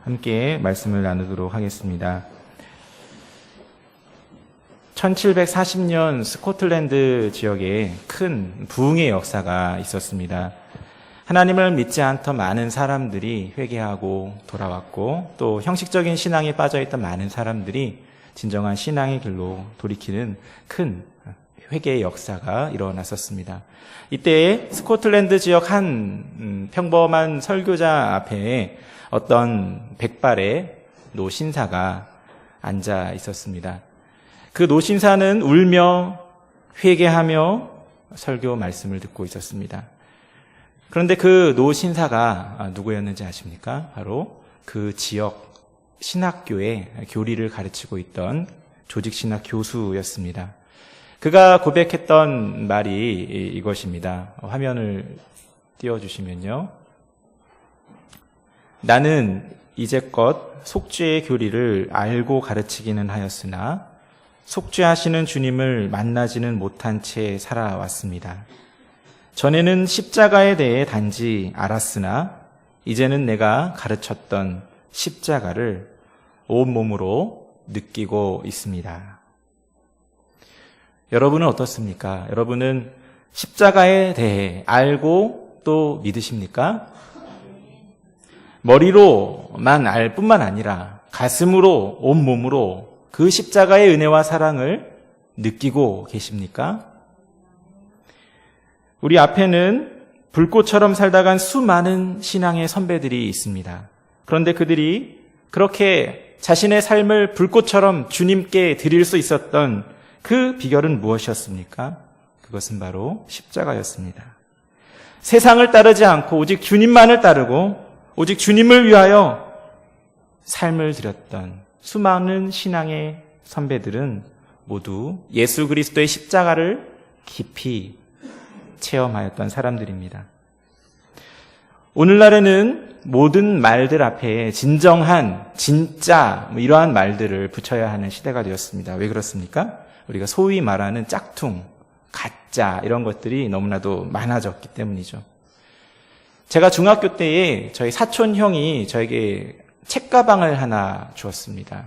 함께 말씀을 나누도록 하겠습니다. 1740년 스코틀랜드 지역에 큰 부흥의 역사가 있었습니다. 하나님을 믿지 않던 많은 사람들이 회개하고 돌아왔고, 또 형식적인 신앙에 빠져있던 많은 사람들이 진정한 신앙의 길로 돌이키는 큰 회개의 역사가 일어났었습니다. 이때 스코틀랜드 지역 한 평범한 설교자 앞에 어떤 백발의 노신사가 앉아 있었습니다. 그 노신사는 울며 회개하며 설교 말씀을 듣고 있었습니다. 그런데 그 노신사가 누구였는지 아십니까? 바로 그 지역 신학교의 교리를 가르치고 있던 조직신학 교수였습니다. 그가 고백했던 말이 이것입니다. 화면을 띄워주시면요. 나는 이제껏 속죄의 교리를 알고 가르치기는 하였으나 속죄하시는 주님을 만나지는 못한 채 살아왔습니다. 전에는 십자가에 대해 단지 알았으나 이제는 내가 가르쳤던 십자가를 온몸으로 느끼고 있습니다. 여러분은 어떻습니까? 여러분은 십자가에 대해 알고 또 믿으십니까? 머리로만 알 뿐만 아니라 가슴으로, 온몸으로 그 십자가의 은혜와 사랑을 느끼고 계십니까? 우리 앞에는 불꽃처럼 살다간 수많은 신앙의 선배들이 있습니다. 그런데 그들이 그렇게 자신의 삶을 불꽃처럼 주님께 드릴 수 있었던 그 비결은 무엇이었습니까? 그것은 바로 십자가였습니다. 세상을 따르지 않고 오직 주님만을 따르고 오직 주님을 위하여 삶을 드렸던 수많은 신앙의 선배들은 모두 예수 그리스도의 십자가를 깊이 체험하였던 사람들입니다. 오늘날에는 모든 말들 앞에 진정한, 진짜 이러한 말들을 붙여야 하는 시대가 되었습니다. 왜 그렇습니까? 우리가 소위 말하는 짝퉁, 가짜 이런 것들이 너무나도 많아졌기 때문이죠. 제가 중학교 때에 저희 사촌 형이 저에게 책가방을 하나 주었습니다.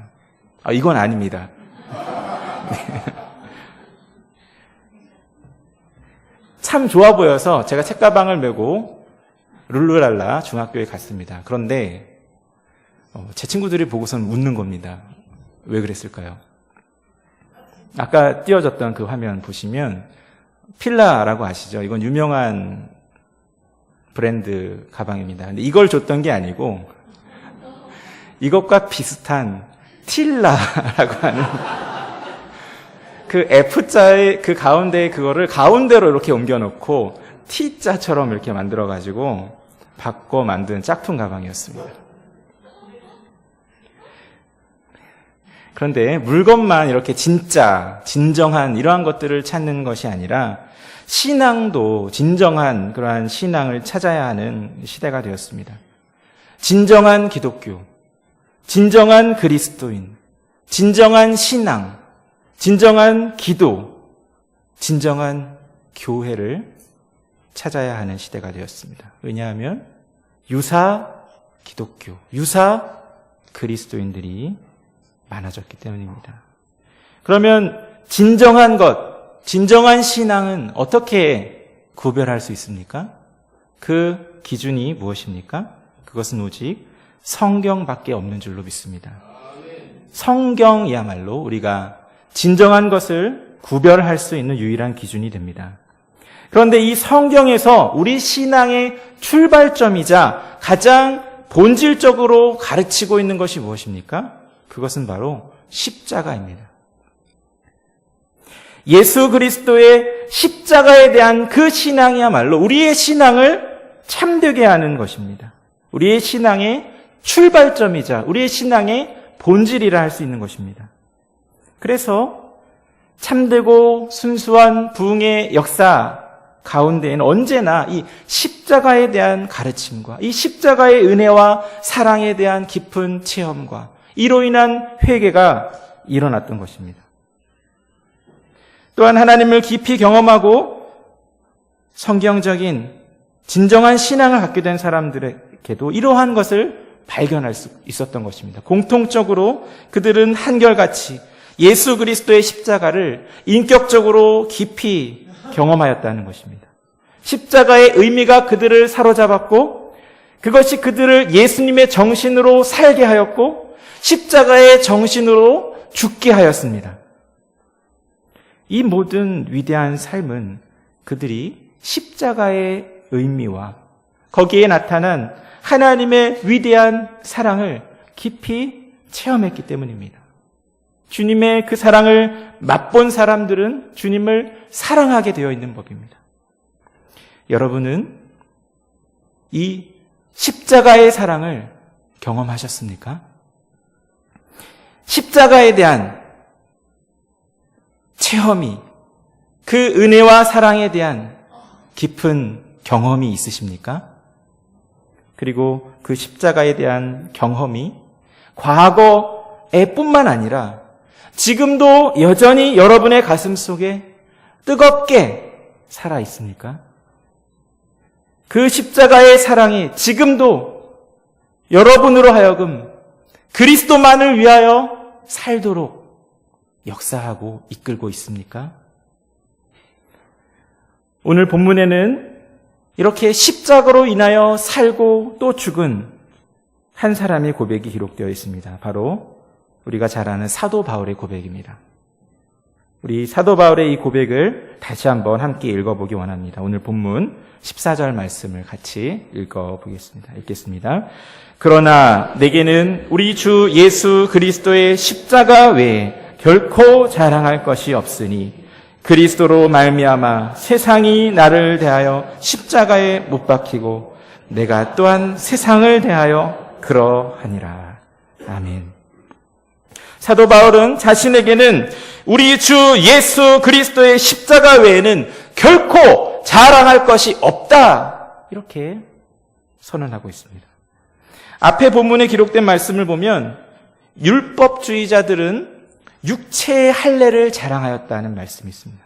이건 아닙니다. 참 좋아 보여서 제가 책가방을 메고 룰루랄라 중학교에 갔습니다. 그런데 제 친구들이 보고서는 웃는 겁니다. 왜 그랬을까요? 아까 띄워졌던 그 화면 보시면 필라라고 아시죠? 이건 유명한 브랜드 가방입니다. 근데 이걸 줬던 게 아니고 이것과 비슷한 틸라라고 하는 그 F자의 그 가운데에 그거를 가운데로 이렇게 옮겨놓고 T자처럼 이렇게 만들어가지고 바꿔 만든 짝퉁 가방이었습니다. 그런데 물건만 이렇게 진짜, 진정한 이러한 것들을 찾는 것이 아니라 신앙도 진정한 그러한 신앙을 찾아야 하는 시대가 되었습니다. 진정한 기독교, 진정한 그리스도인, 진정한 신앙, 진정한 기도, 진정한 교회를 찾아야 하는 시대가 되었습니다. 왜냐하면 유사 기독교, 유사 그리스도인들이 많아졌기 때문입니다. 그러면 진정한 것, 진정한 신앙은 어떻게 구별할 수 있습니까? 그 기준이 무엇입니까? 그것은 오직 성경밖에 없는 줄로 믿습니다. 성경이야말로 우리가 진정한 것을 구별할 수 있는 유일한 기준이 됩니다. 그런데 이 성경에서 우리 신앙의 출발점이자 가장 본질적으로 가르치고 있는 것이 무엇입니까? 그것은 바로 십자가입니다. 예수 그리스도의 십자가에 대한 그 신앙이야말로 우리의 신앙을 참되게 하는 것입니다. 우리의 신앙의 출발점이자 우리의 신앙의 본질이라 할 수 있는 것입니다. 그래서 참되고 순수한 부흥의 역사 가운데에는 언제나 이 십자가에 대한 가르침과 이 십자가의 은혜와 사랑에 대한 깊은 체험과 이로 인한 회개가 일어났던 것입니다. 또한 하나님을 깊이 경험하고 성경적인 진정한 신앙을 갖게 된 사람들에게도 이러한 것을 발견할 수 있었던 것입니다. 공통적으로 그들은 한결같이 예수 그리스도의 십자가를 인격적으로 깊이 경험하였다는 것입니다. 십자가의 의미가 그들을 사로잡았고 그것이 그들을 예수님의 정신으로 살게 하였고 십자가의 정신으로 죽게 하였습니다. 이 모든 위대한 삶은 그들이 십자가의 의미와 거기에 나타난 하나님의 위대한 사랑을 깊이 체험했기 때문입니다. 주님의 그 사랑을 맛본 사람들은 주님을 사랑하게 되어 있는 법입니다. 여러분은 이 십자가의 사랑을 경험하셨습니까? 십자가에 대한 체험이, 그 은혜와 사랑에 대한 깊은 경험이 있으십니까? 그리고 그 십자가에 대한 경험이 과거에 뿐만 아니라 지금도 여전히 여러분의 가슴 속에 뜨겁게 살아 있습니까? 그 십자가의 사랑이 지금도 여러분으로 하여금 그리스도만을 위하여 살도록 역사하고 이끌고 있습니까? 오늘 본문에는 이렇게 십자가로 인하여 살고 또 죽은 한 사람의 고백이 기록되어 있습니다. 바로 우리가 잘 아는 사도 바울의 고백입니다. 우리 사도 바울의 이 고백을 다시 한번 함께 읽어보기 원합니다. 오늘 본문 14절 말씀을 같이 읽겠습니다. 그러나 내게는 우리 주 예수 그리스도의 십자가 외에 결코 자랑할 것이 없으니 그리스도로 말미암아 세상이 나를 대하여 십자가에 못 박히고 내가 또한 세상을 대하여 그러하니라. 아멘. 사도 바울은 자신에게는 우리 주 예수 그리스도의 십자가 외에는 결코 자랑할 것이 없다, 이렇게 선언하고 있습니다. 앞에 본문에 기록된 말씀을 보면 율법주의자들은 육체의 할례를 자랑하였다는 말씀이 있습니다.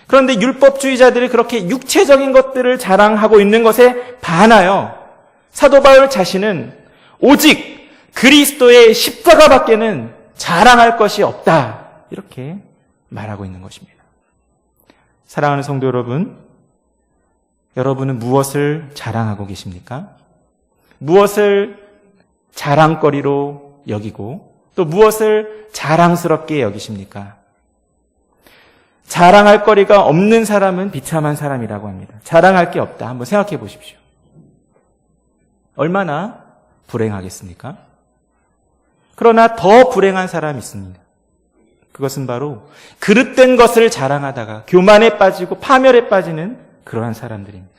그런데 율법주의자들이 그렇게 육체적인 것들을 자랑하고 있는 것에 반하여 사도 바울 자신은 오직 그리스도의 십자가밖에는 자랑할 것이 없다, 이렇게 말하고 있는 것입니다. 사랑하는 성도 여러분, 여러분은 무엇을 자랑하고 계십니까? 무엇을 자랑거리로 여기고 또 무엇을 자랑스럽게 여기십니까? 자랑할 거리가 없는 사람은 비참한 사람이라고 합니다. 자랑할 게 없다. 한번 생각해 보십시오. 얼마나 불행하겠습니까? 그러나 더 불행한 사람이 있습니다. 그것은 바로 그릇된 것을 자랑하다가 교만에 빠지고 파멸에 빠지는 그러한 사람들입니다.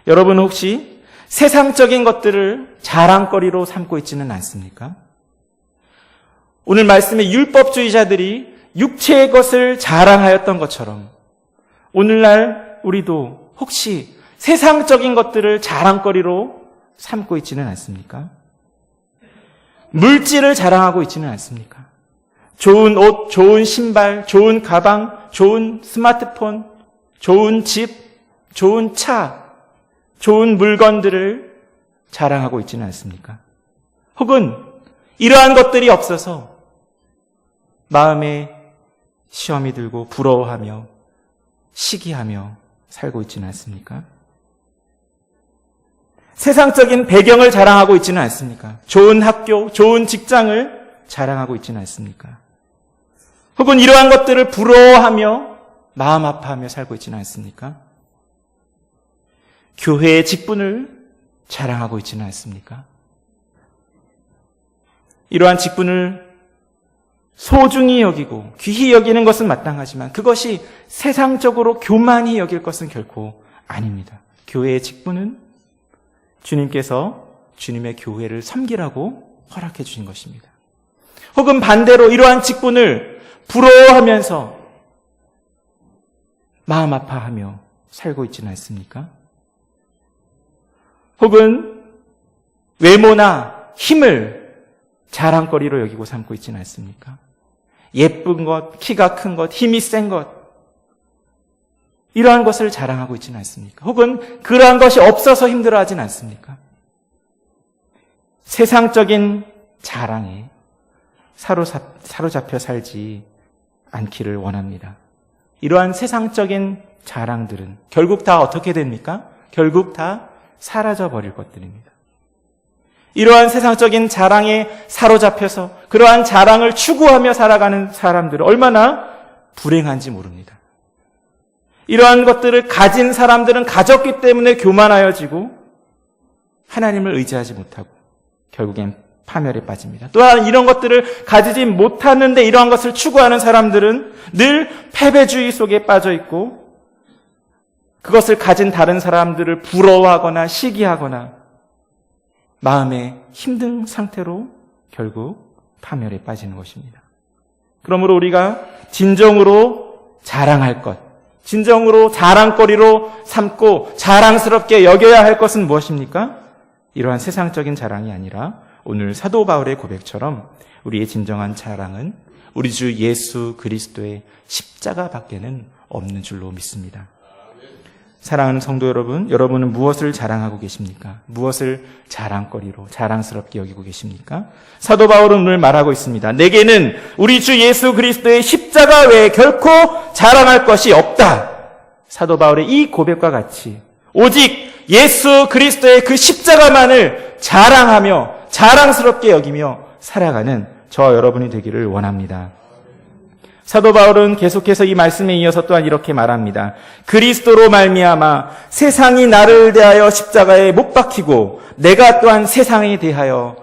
여러분 혹시 세상적인 것들을 자랑거리로 삼고 있지는 않습니까? 오늘 말씀에 율법주의자들이 육체의 것을 자랑하였던 것처럼 오늘날 우리도 혹시 세상적인 것들을 자랑거리로 삼고 있지는 않습니까? 물질을 자랑하고 있지는 않습니까? 좋은 옷, 좋은 신발, 좋은 가방, 좋은 스마트폰, 좋은 집, 좋은 차, 좋은 물건들을 자랑하고 있지는 않습니까? 혹은 이러한 것들이 없어서 마음에 시험이 들고 부러워하며 시기하며 살고 있지는 않습니까? 세상적인 배경을 자랑하고 있지는 않습니까? 좋은 학교, 좋은 직장을 자랑하고 있지는 않습니까? 혹은 이러한 것들을 부러워하며 마음 아파하며 살고 있지는 않습니까? 교회의 직분을 자랑하고 있지는 않습니까? 이러한 직분을 소중히 여기고 귀히 여기는 것은 마땅하지만 그것이 세상적으로 교만히 여길 것은 결코 아닙니다. 교회의 직분은 주님께서 주님의 교회를 섬기라고 허락해 주신 것입니다. 혹은 반대로 이러한 직분을 부러워하면서 마음 아파하며 살고 있지는 않습니까? 혹은 외모나 힘을 자랑거리로 여기고 삼고 있지는 않습니까? 예쁜 것, 키가 큰 것, 힘이 센 것, 이러한 것을 자랑하고 있지는 않습니까? 혹은 그러한 것이 없어서 힘들어하지는 않습니까? 세상적인 자랑에 사로잡혀 살지 않기를 원합니다. 이러한 세상적인 자랑들은 결국 다 어떻게 됩니까? 결국 다 사라져버릴 것들입니다. 이러한 세상적인 자랑에 사로잡혀서 그러한 자랑을 추구하며 살아가는 사람들은 얼마나 불행한지 모릅니다. 이러한 것들을 가진 사람들은 가졌기 때문에 교만하여지고 하나님을 의지하지 못하고 결국엔 파멸에 빠집니다. 또한 이런 것들을 가지지 못하는데 이러한 것을 추구하는 사람들은 늘 패배주의 속에 빠져 있고 그것을 가진 다른 사람들을 부러워하거나 시기하거나 마음의 힘든 상태로 결국 파멸에 빠지는 것입니다. 그러므로 우리가 진정으로 자랑할 것, 진정으로 자랑거리로 삼고 자랑스럽게 여겨야 할 것은 무엇입니까? 이러한 세상적인 자랑이 아니라 오늘 사도 바울의 고백처럼 우리의 진정한 자랑은 우리 주 예수 그리스도의 십자가밖에는 없는 줄로 믿습니다. 사랑하는 성도 여러분, 여러분은 무엇을 자랑하고 계십니까? 무엇을 자랑거리로 자랑스럽게 여기고 계십니까? 사도 바울은 오늘 말하고 있습니다. 내게는 우리 주 예수 그리스도의 십자가 외에 결코 자랑할 것이 없다. 사도 바울의 이 고백과 같이 오직 예수 그리스도의 그 십자가만을 자랑하며 자랑스럽게 여기며 살아가는 저와 여러분이 되기를 원합니다. 사도 바울은 계속해서 이 말씀에 이어서 또한 이렇게 말합니다. 그리스도로 말미암아 세상이 나를 대하여 십자가에 못 박히고 내가 또한 세상을 대하여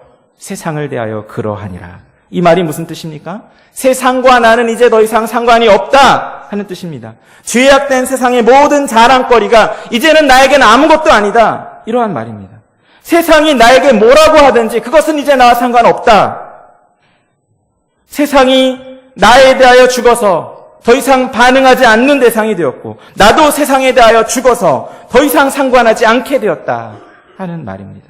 그러하니라. 이 말이 무슨 뜻입니까? 세상과 나는 이제 더 이상 상관이 없다 하는 뜻입니다. 죄악된 세상의 모든 자랑거리가 이제는 나에게는 아무것도 아니다. 이러한 말입니다. 세상이 나에게 뭐라고 하든지 그것은 이제 나와 상관없다. 세상이 나에 대하여 죽어서 더 이상 반응하지 않는 대상이 되었고 나도 세상에 대하여 죽어서 더 이상 상관하지 않게 되었다 하는 말입니다.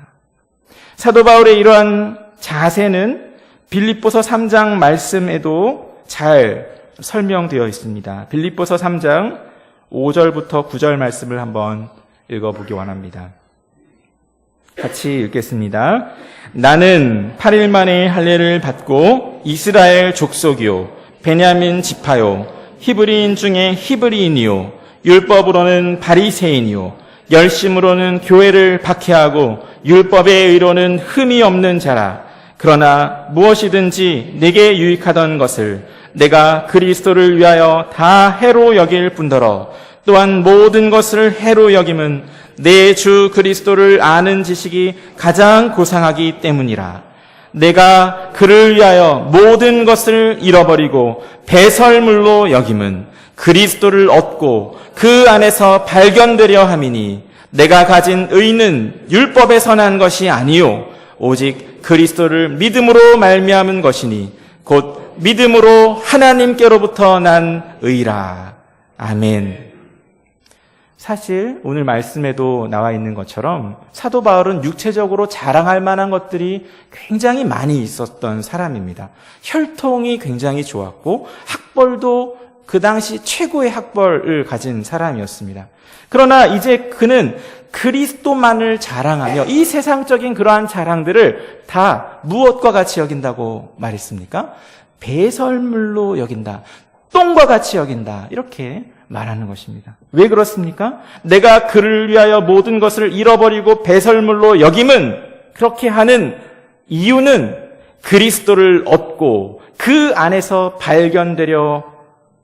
사도 바울의 이러한 자세는 빌립보서 3장 말씀에도 잘 설명되어 있습니다. 빌립보서 3장 5절부터 9절 말씀을 한번 읽어보기 원합니다. 같이 읽겠습니다. 나는 8일 만에 할례를 받고 이스라엘 족속이요 베냐민 지파요 히브리인 중에 히브리인이요 율법으로는 바리새인이요 열심으로는 교회를 박해하고 율법의 의로는 흠이 없는 자라. 그러나 무엇이든지 내게 유익하던 것을 내가 그리스도를 위하여 다 해로 여길 뿐더러 또한 모든 것을 해로 여김은 내 주 그리스도를 아는 지식이 가장 고상하기 때문이라. 내가 그를 위하여 모든 것을 잃어버리고 배설물로 여김은 그리스도를 얻고 그 안에서 발견되려 함이니 내가 가진 의는 율법에서 난 것이 아니요 오직 그리스도를 믿음으로 말미암은 것이니 곧 믿음으로 하나님께로부터 난 의라. 아멘. 사실 오늘 말씀에도 나와 있는 것처럼 사도 바울은 육체적으로 자랑할 만한 것들이 굉장히 많이 있었던 사람입니다. 혈통이 굉장히 좋았고 학벌도 그 당시 최고의 학벌을 가진 사람이었습니다. 그러나 이제 그는 그리스도만을 자랑하며 이 세상적인 그러한 자랑들을 다 무엇과 같이 여긴다고 말했습니까? 배설물로 여긴다. 똥과 같이 여긴다. 이렇게 말하는 것입니다. 왜 그렇습니까? 내가 그를 위하여 모든 것을 잃어버리고 배설물로 여김은 그렇게 하는 이유는 그리스도를 얻고 그 안에서 발견되려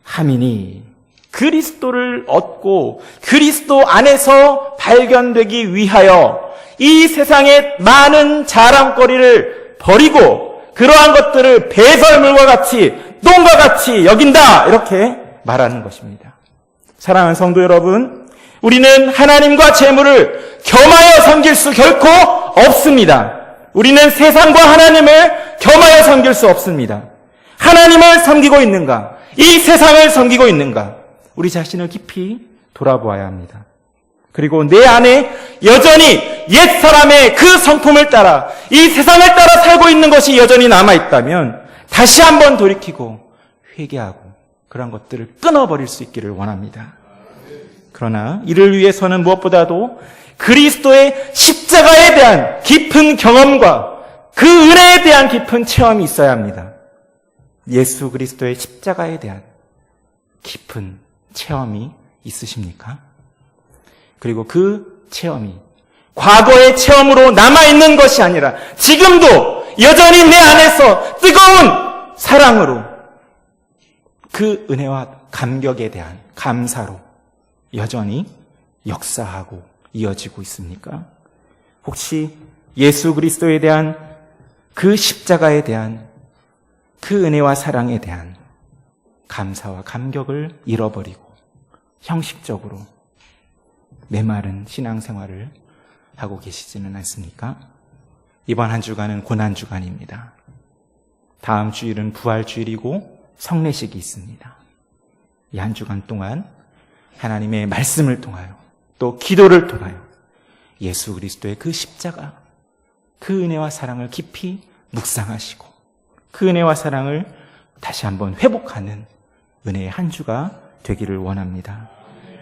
함이니 그리스도를 얻고 그리스도 안에서 발견되기 위하여 이 세상의 많은 자랑거리를 버리고 그러한 것들을 배설물과 같이 똥과 같이 여긴다 이렇게 말하는 것입니다. 사랑하는 성도 여러분, 우리는 하나님과 재물을 겸하여 섬길 수 결코 없습니다. 우리는 세상과 하나님을 겸하여 섬길 수 없습니다. 하나님을 섬기고 있는가? 이 세상을 섬기고 있는가? 우리 자신을 깊이 돌아보아야 합니다. 그리고 내 안에 여전히 옛사람의 그 성품을 따라 이 세상을 따라 살고 있는 것이 여전히 남아있다면 다시 한번 돌이키고 회개하고 그런 것들을 끊어버릴 수 있기를 원합니다. 그러나 이를 위해서는 무엇보다도 그리스도의 십자가에 대한 깊은 경험과 그 은혜에 대한 깊은 체험이 있어야 합니다. 예수 그리스도의 십자가에 대한 깊은 체험이 있으십니까? 그리고 그 체험이 과거의 체험으로 남아있는 것이 아니라 지금도 여전히 내 안에서 뜨거운 사랑으로 그 은혜와 감격에 대한 감사로 여전히 역사하고 이어지고 있습니까? 혹시 예수 그리스도에 대한 그 십자가에 대한 그 은혜와 사랑에 대한 감사와 감격을 잃어버리고 형식적으로 메마른 신앙생활을 하고 계시지는 않습니까? 이번 한 주간은 고난주간입니다. 다음 주일은 부활주일이고 성례식이 있습니다. 이 한 주간 동안 하나님의 말씀을 통하여 또 기도를 통하여 예수 그리스도의 그 십자가, 그 은혜와 사랑을 깊이 묵상하시고 그 은혜와 사랑을 다시 한번 회복하는 은혜의 한 주가 되기를 원합니다.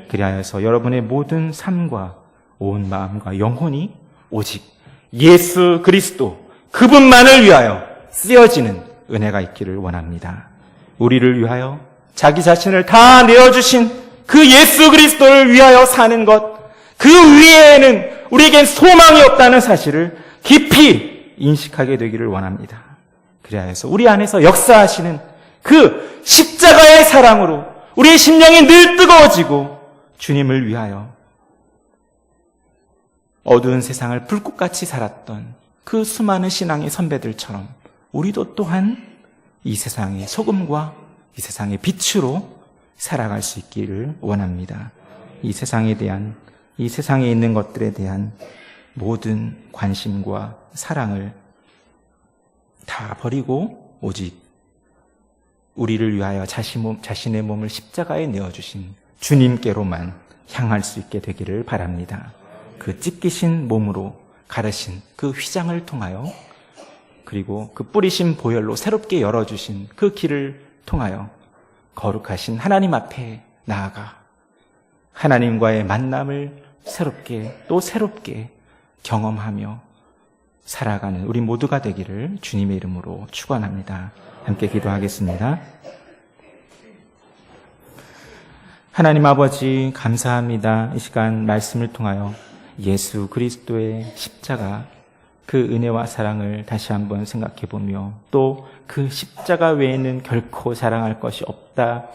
그리하여서 여러분의 모든 삶과 온 마음과 영혼이 오직 예수 그리스도 그분만을 위하여 쓰여지는 은혜가 있기를 원합니다. 우리를 위하여 자기 자신을 다 내어주신 그 예수 그리스도를 위하여 사는 것, 그 위에는 우리에겐 소망이 없다는 사실을 깊이 인식하게 되기를 원합니다. 그리하여서 우리 안에서 역사하시는 그 십자가의 사랑으로 우리의 심령이 늘 뜨거워지고 주님을 위하여 어두운 세상을 불꽃같이 살았던 그 수많은 신앙의 선배들처럼 우리도 또한 이 세상의 소금과 이 세상의 빛으로 살아갈 수 있기를 원합니다. 이 세상에 대한, 이 세상에 있는 것들에 대한 모든 관심과 사랑을 다 버리고 오직 우리를 위하여 자신의 몸을 십자가에 내어주신 주님께로만 향할 수 있게 되기를 바랍니다. 그 찢기신 몸으로 가르신 그 휘장을 통하여 그리고 그 뿌리신 보혈로 새롭게 열어주신 그 길을 통하여 거룩하신 하나님 앞에 나아가 하나님과의 만남을 새롭게 또 새롭게 경험하며 살아가는 우리 모두가 되기를 주님의 이름으로 축원합니다. 함께 기도하겠습니다. 하나님 아버지 감사합니다. 이 시간 말씀을 통하여 예수 그리스도의 십자가 그 은혜와 사랑을 다시 한번 생각해 보며 또 그 십자가 외에는 결코 자랑할 것이 없다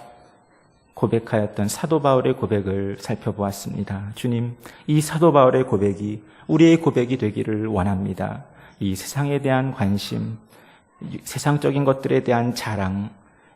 고백하였던 사도 바울의 고백을 살펴보았습니다. 주님, 이 사도 바울의 고백이 우리의 고백이 되기를 원합니다. 이 세상에 대한 관심, 세상적인 것들에 대한 자랑,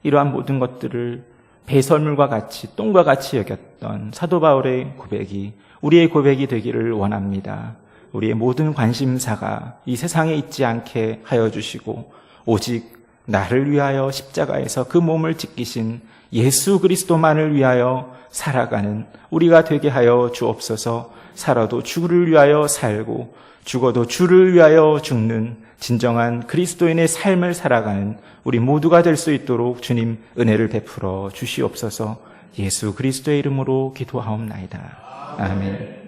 이러한 모든 것들을 배설물과 같이 똥과 같이 여겼던 사도 바울의 고백이 우리의 고백이 되기를 원합니다. 우리의 모든 관심사가 이 세상에 있지 않게 하여 주시고 오직 나를 위하여 십자가에서 그 몸을 찢기신 예수 그리스도만을 위하여 살아가는 우리가 되게 하여 주옵소서. 살아도 주를 위하여 살고 죽어도 주를 위하여 죽는 진정한 그리스도인의 삶을 살아가는 우리 모두가 될 수 있도록 주님 은혜를 베풀어 주시옵소서. 예수 그리스도의 이름으로 기도하옵나이다. 아멘.